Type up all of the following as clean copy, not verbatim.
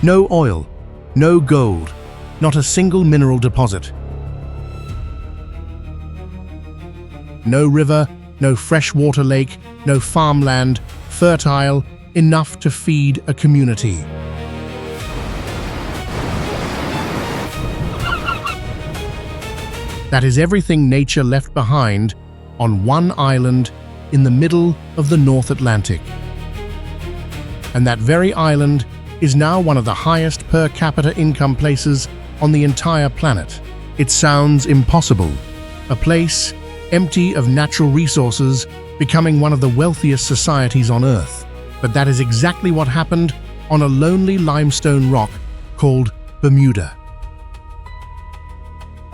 No oil, no gold, not a single mineral deposit. No river, no freshwater lake, no farmland, fertile, enough to feed a community. That is everything nature left behind on one island in the middle of the North Atlantic. And that very island is now one of the highest per capita income places on the entire planet. It sounds impossible. A place empty of natural resources becoming one of the wealthiest societies on Earth. But that is exactly what happened on a lonely limestone rock called Bermuda.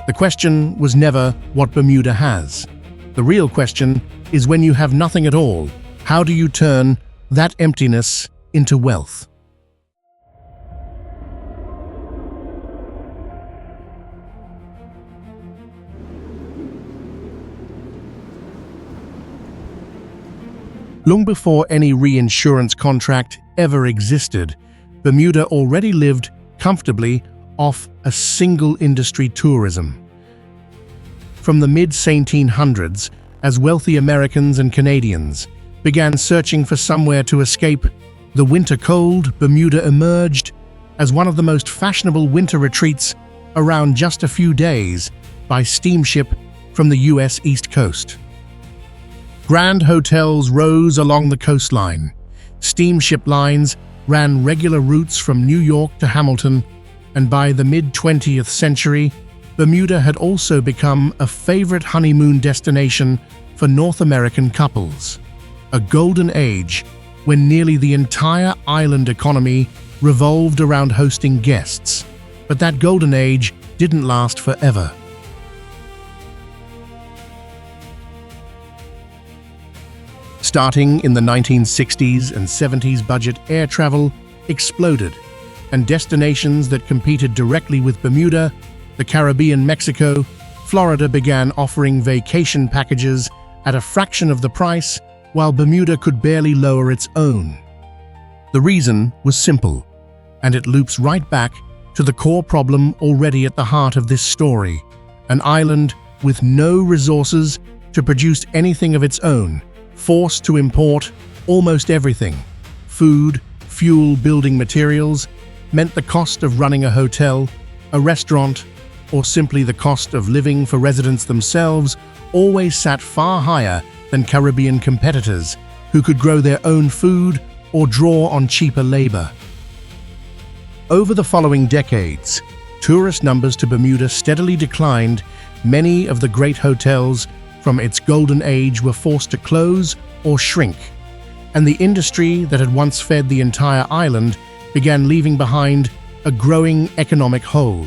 The question was never what Bermuda has. The real question is, when you have nothing at all, how do you turn that emptiness into wealth? Long before any reinsurance contract ever existed, Bermuda already lived comfortably off a single industry: tourism. From the mid-1800s, as wealthy Americans and Canadians began searching for somewhere to escape the winter cold, Bermuda emerged as one of the most fashionable winter retreats around just a few days by steamship from the US East Coast. Grand hotels rose along the coastline. Steamship lines ran regular routes from New York to Hamilton, and by the mid-20th century, Bermuda had also become a favorite honeymoon destination for North American couples. A golden age when nearly the entire island economy revolved around hosting guests. But that golden age didn't last forever. Starting in the 1960s and 70s, budget air travel exploded, and destinations that competed directly with Bermuda, the Caribbean, Mexico, Florida, began offering vacation packages at a fraction of the price, while Bermuda could barely lower its own. The reason was simple, and it loops right back to the core problem already at the heart of this story: an island with no resources to produce anything of its own, forced to import almost everything. Food, fuel, building materials meant the cost of running a hotel, a restaurant, or simply the cost of living for residents themselves always sat far higher than Caribbean competitors who could grow their own food or draw on cheaper labor. Over the following decades, tourist numbers to Bermuda steadily declined. Many of the great hotels from its golden age were forced to close or shrink, and the industry that had once fed the entire island began leaving behind a growing economic hole.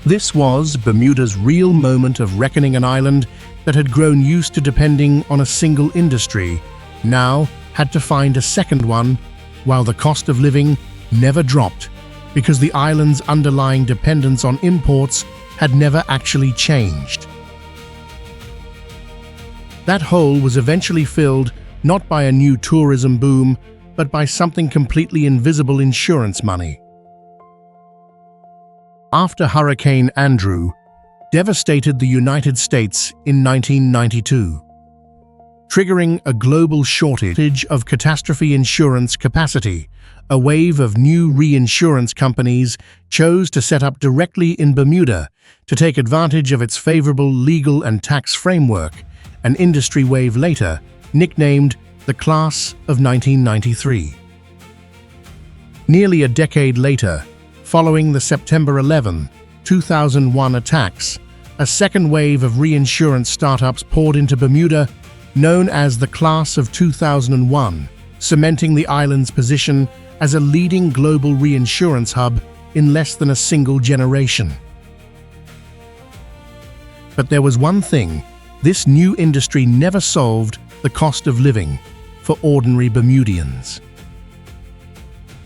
This was Bermuda's real moment of reckoning. An island that had grown used to depending on a single industry now had to find a second one, while the cost of living never dropped because the island's underlying dependence on imports had never actually changed. That hole was eventually filled not by a new tourism boom, but by something completely invisible: insurance money. After Hurricane Andrew devastated the United States in 1992, triggering a global shortage of catastrophe insurance capacity, a wave of new reinsurance companies chose to set up directly in Bermuda to take advantage of its favorable legal and tax framework, an industry wave later nicknamed the Class of 1993. Nearly a decade later, following the September 11, 2001 attacks, a second wave of reinsurance startups poured into Bermuda, known as the Class of 2001, cementing the island's position as a leading global reinsurance hub in less than a single generation. But there was one thing: this new industry never solved the cost of living for ordinary Bermudians.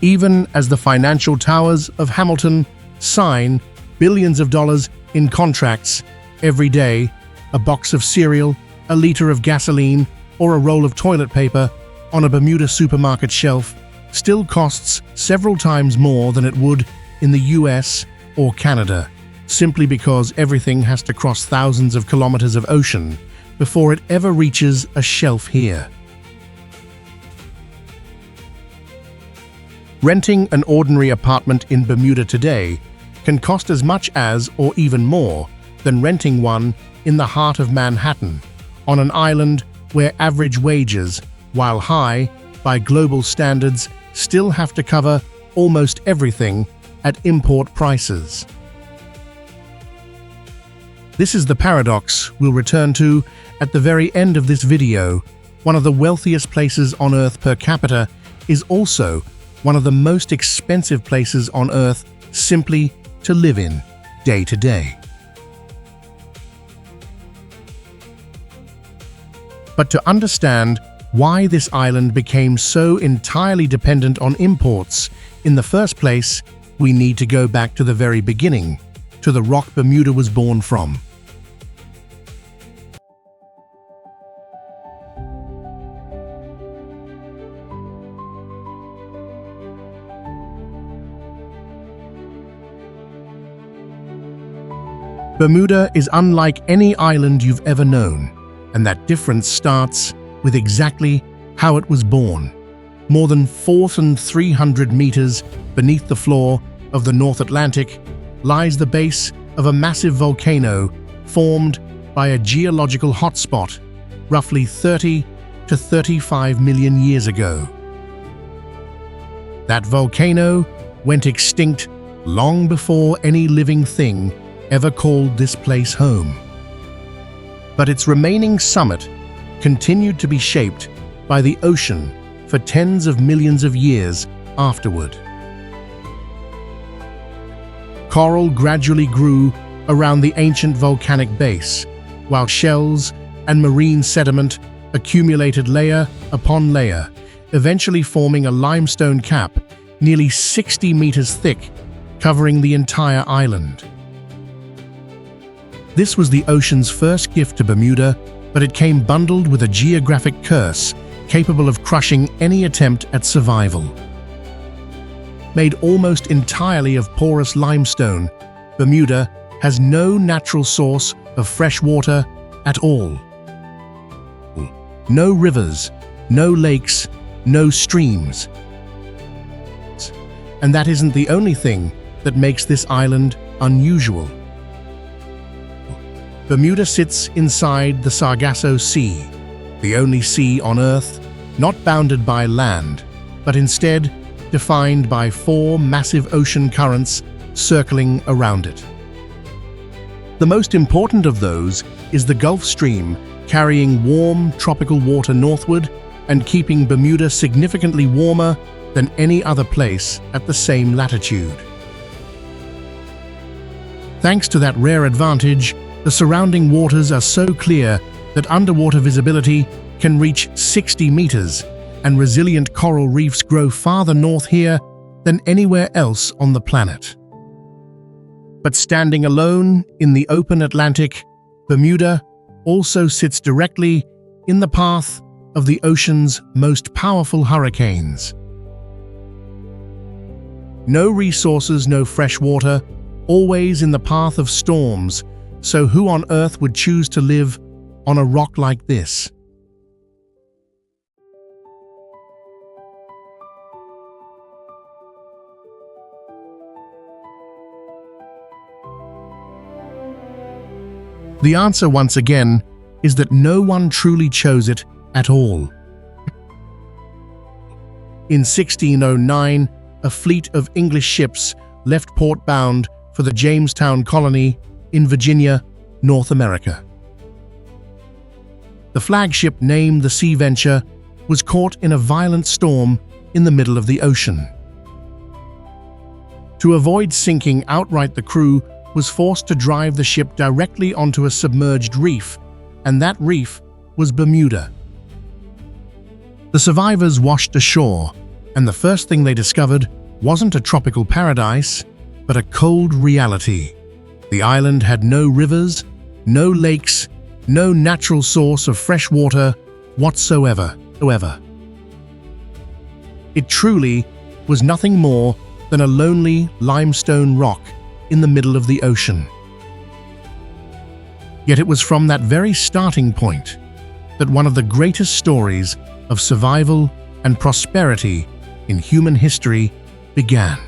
Even as the financial towers of Hamilton sign billions of dollars in contracts every day, a box of cereal, a liter of gasoline, or a roll of toilet paper on a Bermuda supermarket shelf still costs several times more than it would in the US or Canada, simply because everything has to cross thousands of kilometers of ocean before it ever reaches a shelf here. Renting an ordinary apartment in Bermuda today can cost as much as, or even more, than renting one in the heart of Manhattan, on an island where average wages, while high by global standards, still have to cover almost everything at import prices. This is the paradox we'll return to at the very end of this video. One of the wealthiest places on Earth per capita is also one of the most expensive places on Earth simply to live in day to day. But to understand why this island became so entirely dependent on imports in the first place, we need to go back to the very beginning, to the rock Bermuda was born from. Bermuda is unlike any island you've ever known, and that difference starts with exactly how it was born. More than 4,300 meters beneath the floor of the North Atlantic lies the base of a massive volcano formed by a geological hotspot roughly 30 to 35 million years ago. That volcano went extinct long before any living thing ever called this place home. But its remaining summit continued to be shaped by the ocean for tens of millions of years afterward. Coral gradually grew around the ancient volcanic base, while shells and marine sediment accumulated layer upon layer, eventually forming a limestone cap nearly 60 meters thick, covering the entire island. This was the ocean's first gift to Bermuda, but it came bundled with a geographic curse capable of crushing any attempt at survival. Made almost entirely of porous limestone, Bermuda has no natural source of fresh water at all. No rivers, no lakes, no streams. And that isn't the only thing that makes this island unusual. Bermuda sits inside the Sargasso Sea, the only sea on Earth not bounded by land, but instead defined by 4 massive ocean currents circling around it. The most important of those is the Gulf Stream, carrying warm tropical water northward and keeping Bermuda significantly warmer than any other place at the same latitude. Thanks to that rare advantage, the surrounding waters are so clear that underwater visibility can reach 60 meters, and resilient coral reefs grow farther north here than anywhere else on the planet. But standing alone in the open Atlantic, Bermuda also sits directly in the path of the ocean's most powerful hurricanes. No resources, no fresh water, always in the path of storms. So who on earth would choose to live on a rock like this? The answer, once again, is that no one truly chose it at all. In 1609, a fleet of English ships left port bound for the Jamestown colony in Virginia, North America. The flagship, named the Sea Venture, was caught in a violent storm in the middle of the ocean. To avoid sinking outright, the crew was forced to drive the ship directly onto a submerged reef, and that reef was Bermuda. The survivors washed ashore, and the first thing they discovered wasn't a tropical paradise, but a cold reality. The island had no rivers, no lakes, no natural source of fresh water whatsoever. It truly was nothing more than a lonely limestone rock in the middle of the ocean. Yet it was from that very starting point that one of the greatest stories of survival and prosperity in human history began.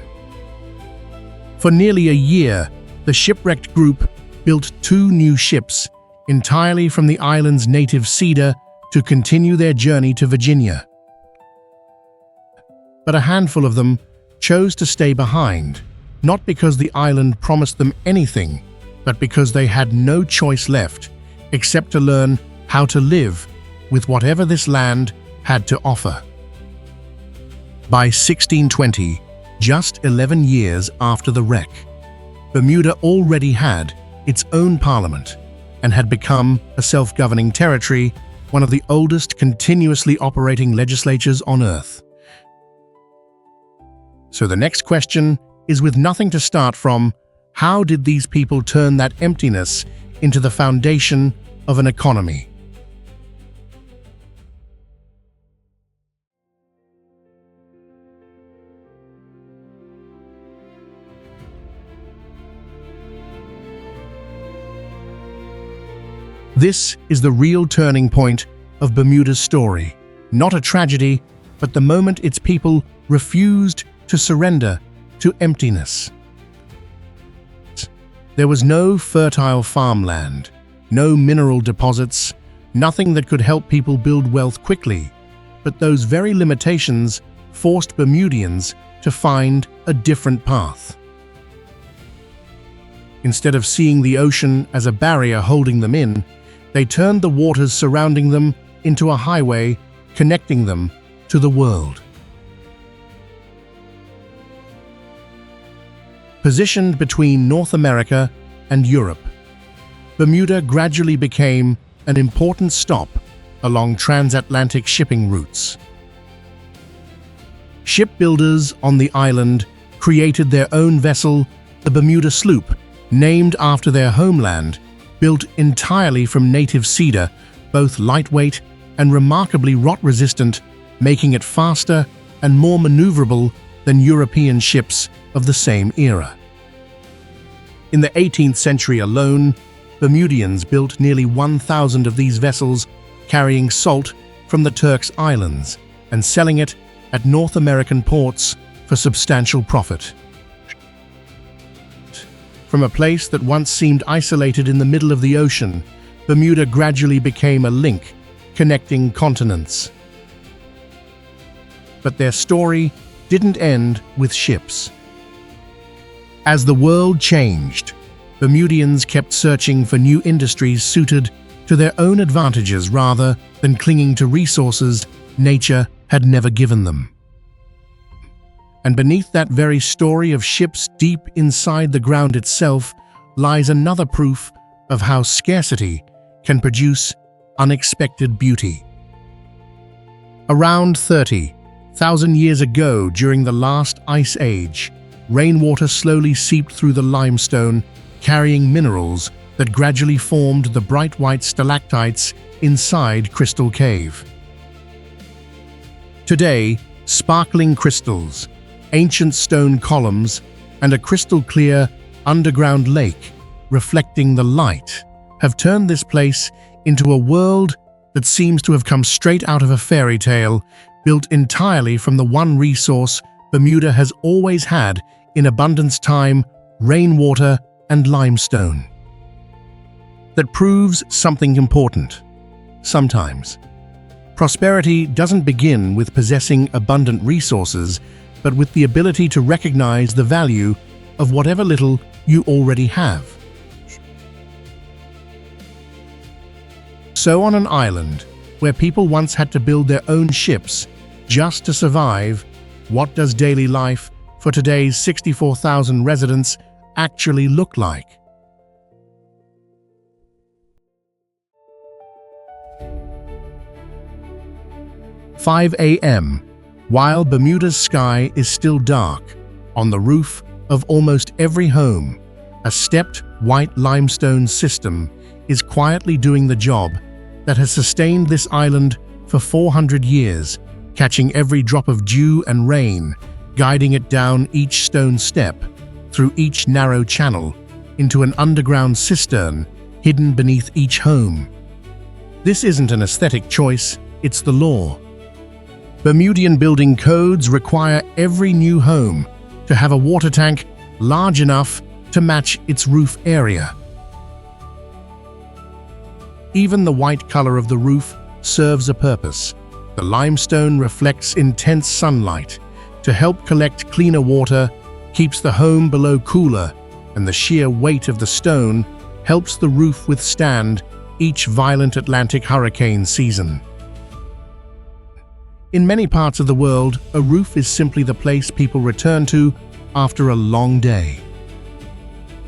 For nearly a year, the shipwrecked group built 2 new ships entirely from the island's native cedar to continue their journey to Virginia. But a handful of them chose to stay behind, not because the island promised them anything, but because they had no choice left except to learn how to live with whatever this land had to offer. By 1620, just 11 years after the wreck, Bermuda already had its own parliament and had become a self-governing territory, one of the oldest continuously operating legislatures on Earth. So the next question is, with nothing to start from, how did these people turn that emptiness into the foundation of an economy? This is the real turning point of Bermuda's story. Not a tragedy, but the moment its people refused to surrender to emptiness. There was no fertile farmland, no mineral deposits, nothing that could help people build wealth quickly. But those very limitations forced Bermudians to find a different path. Instead of seeing the ocean as a barrier holding them in, they turned the waters surrounding them into a highway connecting them to the world. Positioned between North America and Europe, Bermuda gradually became an important stop along transatlantic shipping routes. Shipbuilders on the island created their own vessel, the Bermuda sloop, named after their homeland, built entirely from native cedar, both lightweight and remarkably rot-resistant, making it faster and more maneuverable than European ships of the same era. In the 18th century alone, Bermudians built nearly 1,000 of these vessels, carrying salt from the Turks Islands and selling it at North American ports for substantial profit. From a place that once seemed isolated in the middle of the ocean, Bermuda gradually became a link connecting continents. But their story didn't end with ships. As the world changed, Bermudians kept searching for new industries suited to their own advantages rather than clinging to resources nature had never given them. And beneath that very story of ships deep inside the ground itself lies another proof of how scarcity can produce unexpected beauty. Around 30,000 years ago, during the last ice age, rainwater slowly seeped through the limestone, carrying minerals that gradually formed the bright white stalactites inside Crystal Cave. Today, sparkling crystals, ancient stone columns, and a crystal-clear underground lake reflecting the light have turned this place into a world that seems to have come straight out of a fairy tale, built entirely from the one resource Bermuda has always had in abundance: time, rainwater, and limestone. That proves something important. Sometimes, prosperity doesn't begin with possessing abundant resources, but with the ability to recognize the value of whatever little you already have. So on an island where people once had to build their own ships just to survive, what does daily life for today's 64,000 residents actually look like? "5 a.m. While Bermuda's sky is still dark, on the roof of almost every home, a stepped white limestone system is quietly doing the job that has sustained this island for 400 years, catching every drop of dew and rain, guiding it down each stone step, through each narrow channel, into an underground cistern hidden beneath each home. This isn't an aesthetic choice, it's the law. Bermudian building codes require every new home to have a water tank large enough to match its roof area. Even the white color of the roof serves a purpose. The limestone reflects intense sunlight to help collect cleaner water, keeps the home below cooler, and the sheer weight of the stone helps the roof withstand each violent Atlantic hurricane season. In many parts of the world, a roof is simply the place people return to after a long day.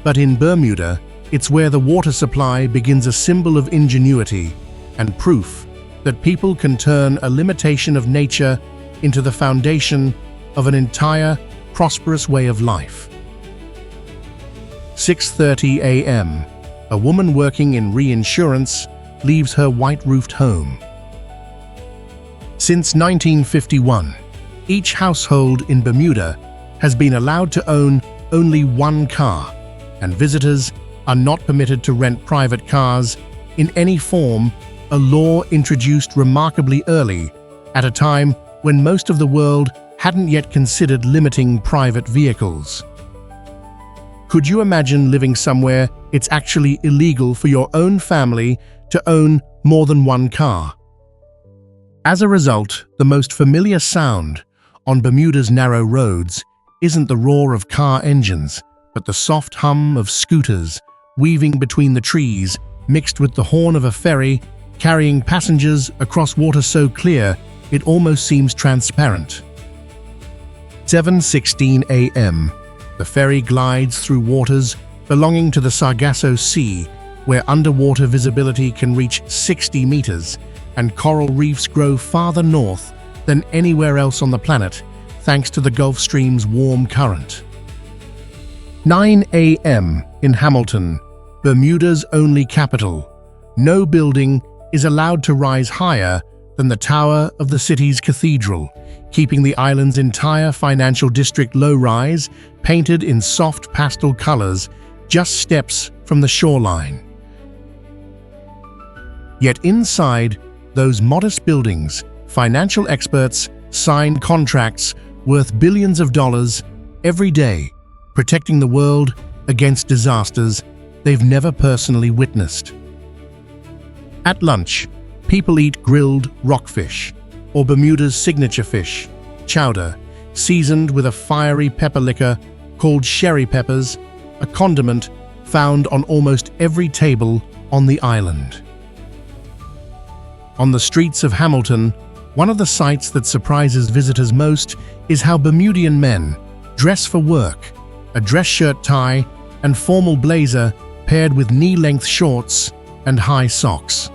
But in Bermuda, it's where the water supply begins, a symbol of ingenuity and proof that people can turn a limitation of nature into the foundation of an entire, prosperous way of life. 6:30 a.m. A woman working in Reinsurance leaves her white-roofed home. Since 1951, each household in Bermuda has been allowed to own only one car, and visitors are not permitted to rent private cars in any form, a law introduced remarkably early, at a time when most of the world hadn't yet considered limiting private vehicles. Could you imagine living somewhere it's actually illegal for your own family to own more than one car? As a result, the most familiar sound on Bermuda's narrow roads isn't the roar of car engines, but the soft hum of scooters weaving between the trees, mixed with the horn of a ferry carrying passengers across water so clear it almost seems transparent. 7:16 a.m. The ferry glides through waters belonging to the Sargasso Sea, where underwater visibility can reach 60 meters, and coral reefs grow farther north than anywhere else on the planet, thanks to the Gulf Stream's warm current. 9 a.m. in Hamilton, Bermuda's only capital. No building is allowed to rise higher than the tower of the city's cathedral, keeping the island's entire financial district low-rise, painted in soft pastel colors, just steps from the shoreline. Yet inside those modest buildings, financial experts sign contracts worth billions of dollars every day, protecting the world against disasters they've never personally witnessed. At lunch, people eat grilled rockfish, or Bermuda's signature fish, chowder, seasoned with a fiery pepper liquor called sherry peppers, a condiment found on almost every table on the island. On the streets of Hamilton, one of the sights that surprises visitors most is how Bermudian men dress for work, a dress shirt tie and formal blazer paired with knee-length shorts and high socks.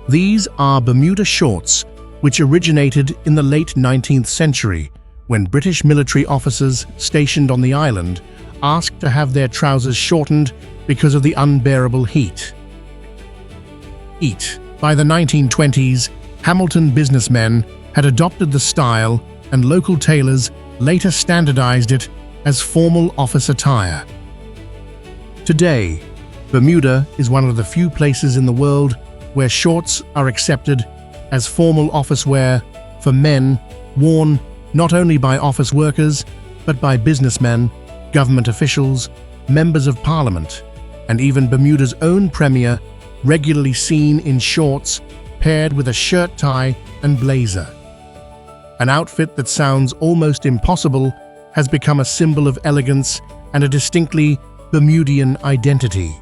These are Bermuda shorts, which originated in the late 19th century when British military officers stationed on the island asked to have their trousers shortened because of the unbearable heat. By the 1920s, Hamilton businessmen had adopted the style, and local tailors later standardized it as formal office attire. Today, Bermuda is one of the few places in the world where shorts are accepted as formal office wear for men, worn not only by office workers, but by businessmen, government officials, members of parliament, and even Bermuda's own premier, regularly seen in shorts paired with a shirt tie and blazer. An outfit that sounds almost impossible has become a symbol of elegance and a distinctly Bermudian identity.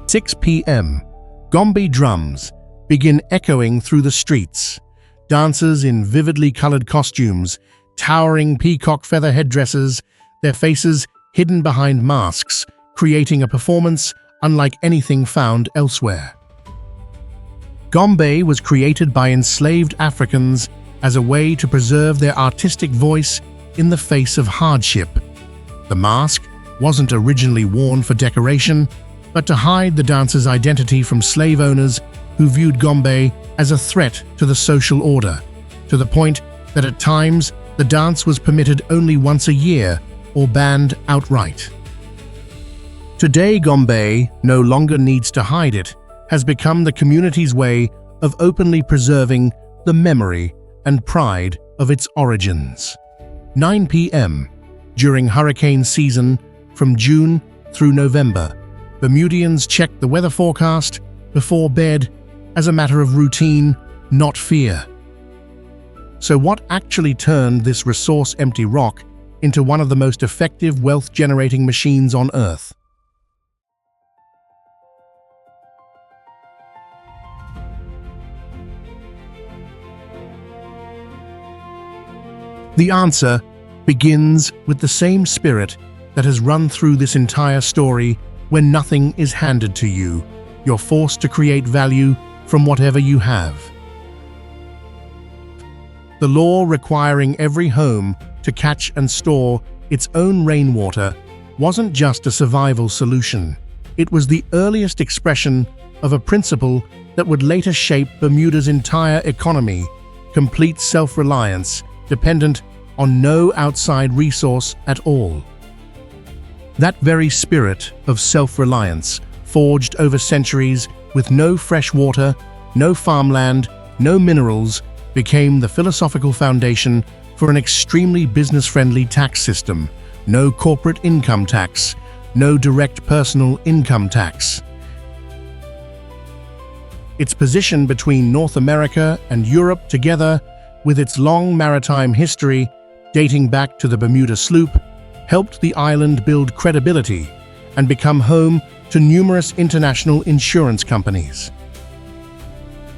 6 p.m. Gombe drums begin echoing through the streets. Dancers in vividly colored costumes, towering peacock feather headdresses, their faces hidden behind masks, creating a performance unlike anything found elsewhere. Gombe was created by enslaved Africans as a way to preserve their artistic voice in the face of hardship. The mask wasn't originally worn for decoration, but to hide the dancer's identity from slave owners who viewed Gombe as a threat to the social order, to the point that at times the dance was permitted only once a year or banned outright. Today, Gombe no longer needs to hide it, has become the community's way of openly preserving the memory and pride of its origins. 9 p.m. during hurricane season from June through November, Bermudians check the weather forecast before bed as a matter of routine, not fear. So what actually turned this resource-empty rock into one of the most effective wealth-generating machines on Earth? The answer begins with the same spirit that has run through this entire story. When nothing is handed to you, you're forced to create value from whatever you have. The law requiring every home to catch and store its own rainwater wasn't just a survival solution. It was the earliest expression of a principle that would later shape Bermuda's entire economy: complete self-reliance, dependent on no outside resource at all. That very spirit of self-reliance, forged over centuries with no fresh water, no farmland, no minerals, became the philosophical foundation for an extremely business-friendly tax system. No corporate income tax, no direct personal income tax. Its position between North America and Europe, together with its long maritime history dating back to the Bermuda sloop, helped the island build credibility and become home to numerous international insurance companies.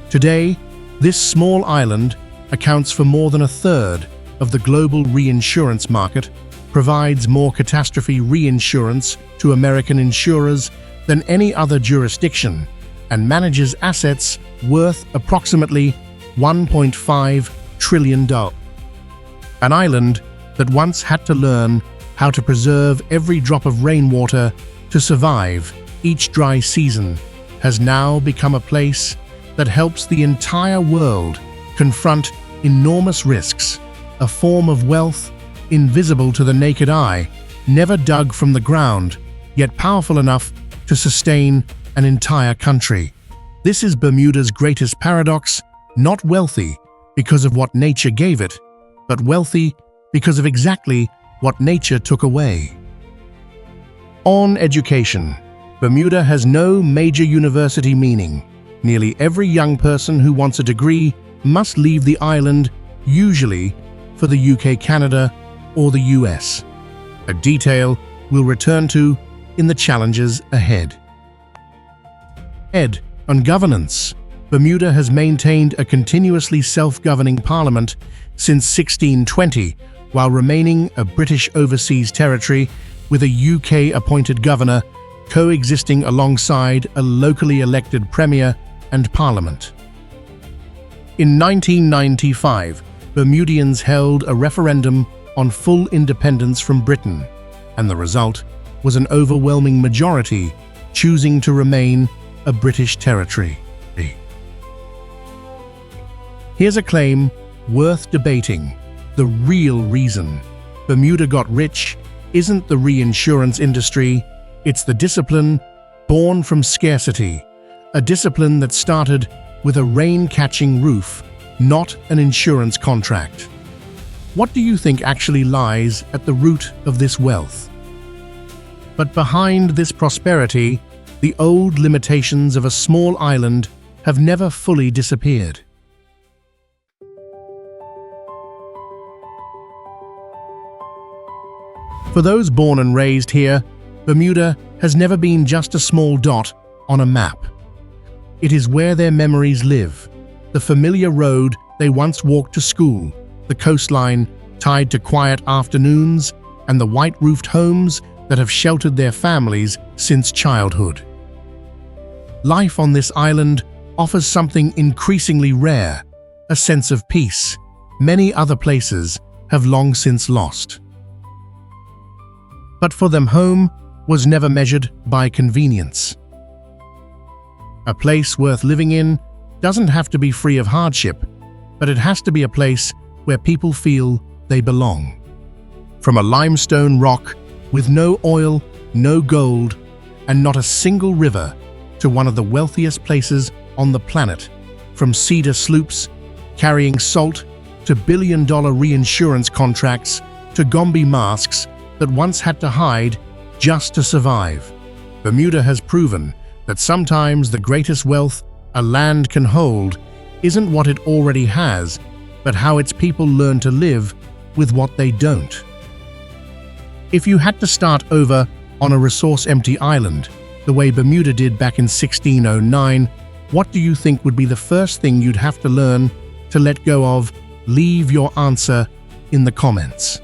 Today, this small island accounts for more than a third of the global reinsurance market, provides more catastrophe reinsurance to American insurers than any other jurisdiction, and manages assets worth approximately $1.5 trillion. An island that once had to learn how to preserve every drop of rainwater to survive each dry season has now become a place that helps the entire world confront enormous risks, a form of wealth invisible to the naked eye, never dug from the ground, yet powerful enough to sustain an entire country. This is Bermuda's greatest paradox: not wealthy because of what nature gave it, but wealthy because of exactly what nature took away. On education, Bermuda has no major university, meaning nearly every young person who wants a degree must leave the island, usually for the UK, Canada, or the US. A detail we'll return to in the challenges ahead. On governance, Bermuda has maintained a continuously self-governing parliament since 1620, while remaining a British overseas territory with a UK-appointed governor coexisting alongside a locally elected premier and parliament. In 1995, Bermudians held a referendum on full independence from Britain, and the result was an overwhelming majority choosing to remain a British territory. Here's a claim worth debating. The real reason Bermuda got rich isn't the reinsurance industry, it's the discipline born from scarcity, a discipline that started with a rain-catching roof, not an insurance contract. What do you think actually lies at the root of this wealth? But behind this prosperity, the old limitations of a small island have never fully disappeared. For those born and raised here, Bermuda has never been just a small dot on a map. It is where their memories live, the familiar road they once walked to school, the coastline tied to quiet afternoons, and the white-roofed homes that have sheltered their families since childhood. Life on this island offers something increasingly rare, a sense of peace many other places have long since lost. But for them, home was never measured by convenience. A place worth living in doesn't have to be free of hardship, but it has to be a place where people feel they belong. From a limestone rock with no oil, no gold, and not a single river, to one of the wealthiest places on the planet, from cedar sloops carrying salt to billion-dollar reinsurance contracts to Gombe masks that once had to hide just to survive. Bermuda has proven that sometimes the greatest wealth a land can hold isn't what it already has, but how its people learn to live with what they don't. If you had to start over on a resource-empty island, the way Bermuda did back in 1609, what do you think would be the first thing you'd have to learn to let go of? Leave your answer in the comments.